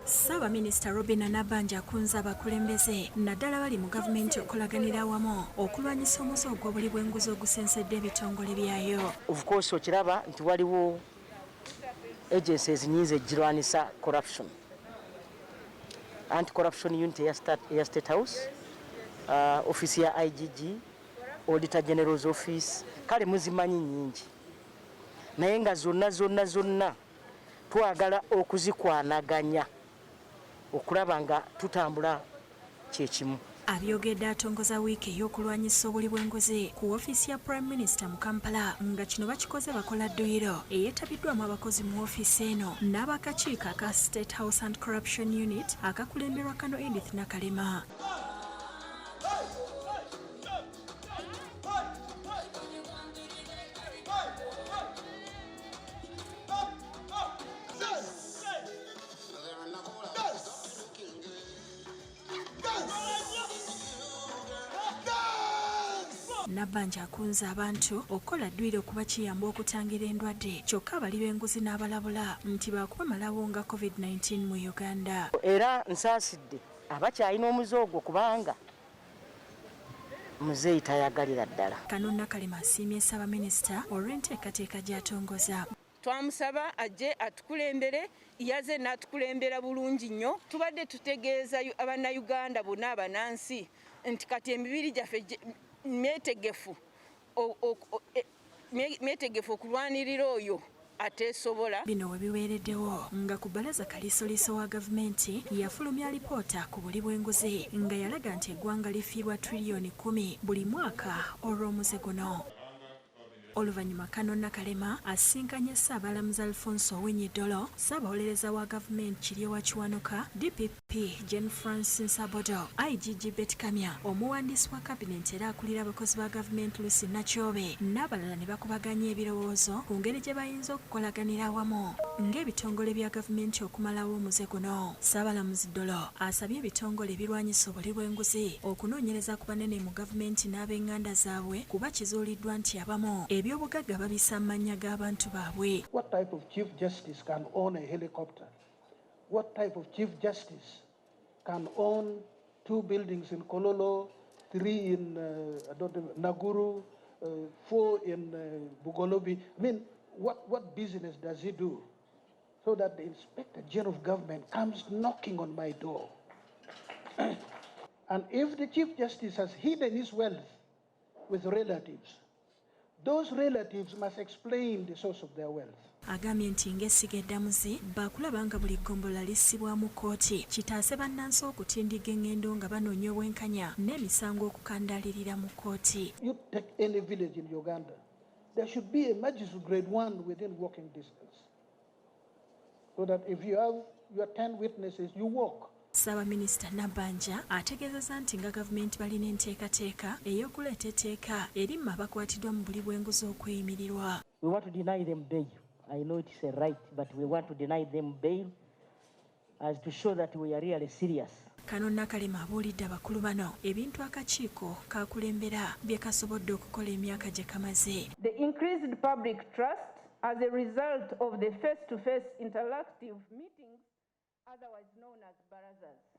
Ssaabaminisita Robinah Nabbanja akunze abakulembeze naddala bali mu gavumenti okulaganira awamu okulwanyisa omuze ogw'obuli bw'enguzi ogusensedde ebitongole byayo. Of course okiraba nti waliwo agencies nyingi ezirwanisa corruption. Anti-corruption unit eya State House, office ya IGG, Auditor General's office, kale muzimanyi nyingi. Naye nga zonna twagala okuzikwanaganya okulaba nga tutambula kyekimu. Abyogedde atongoza wiiki ey'okulwanyisa obuli bw'enguzi ku woofiisi ya Prime Minister mu Kampala nga kino bakikoze bakola dduyiro eyeetabiddwamu abakozi mu woofiisi eno n'abakakiiko aka State House Anti-Corruption Unit akakulemberwa Kano Edith Nakalema. Nabbanja akunze abantu okukola dduyiro okuba kiyamba okutangira endwadde kyokka abali b'enguzi n'abalabula nti baakubamalawo nga COVID-19 mu Uganda. Era nsaasidde abakyalina omuze ogwo kubanga muzeeyi tayagalira ddala. Kano Nakalema asiimye Ssaabaminisita olw'enteekateeka gy'atongoza. Twamusaba ajje atukulembere, yaze n'atukulembera bulungi nnyo. Tubadde tutegeeza abannayuganda bonna abanansi nti kati emibiri gyaffe myetegefu okulwanirira oyo ateesobola. Bino we biweereddewo nga ku bbalaza kaliisoliiso wa gavumenti yafulumya alipoota ku buli bw'enguzi nga yalaga nti eggwanga lifiirwa triliyoni 10 buli mwaka olw'omuze guno. Oluvannyuma Kano Nakalema asinkanye Ssaabalamuzi Alfonso Owiny-Dollo, Ssaabawolereza wa gavumenti Kiryewa Kiwanuka, DPP Jane Francis Abodo, IGG Betty Kamya, omuwandiisi wa kabinenti era akulira abakozi ba gavumenti Lucy Nakyobe n'abalala ne bakubaganya ebirowoozo ku ngeri gye bayinza okukolaganira awamu ng'ebitongole bya gavumenti okumalawo omuze guno. Ssaabalamuzi Dollo asabye ebitongole ebirwanyisa obuli bw'enguzi okunoonyereza ku banene mu gavumenti n'ab'enganda zaabwe kuba kizuuliddwa nti abamu ebyobugagga babisa amannya g'abantu baabwe. What type of Chief Justice can own a helicopter? What type of Chief Justice can own 2 buildings in Kololo, 3 in Naguru, 4 in Bugolobi? I mean, what business does he do? So that the Inspector General of Government comes knocking on my door. And if the Chief Justice has hidden his wealth with relatives, those relatives must explain the source of their wealth. Agambye nti ng'essiga eddamuzi baakulaba nga buli ggombolola lissibwa mu kkooti kitaase bannansi okutindiga engendo nga banoonya obwenkanya n'emisango okukandaalirira mu kkooti. You take any village in Uganda, there should be a magistrate grade 1 within walking distance. So that if you have your 10 witnesses, you walk. Ssaabaminisita Nabbanja ategeezezza nti nga gavumenti balina enteekateeka ey'okuleeta etteeka erimma abakwatiddwa mu buli bw'enguzi okweyimirirwa. We want to deny them bail. I know it's a right, but we want to deny them bail as to show that we are really serious. Kano Nakalema abuulidde abakulu bano ebintu akakiiko kakulembera bye kasobodde okukola emyaka gye kamaze. The increased public trust as a result of the face-to-face interactive meetings, otherwise known as barazas.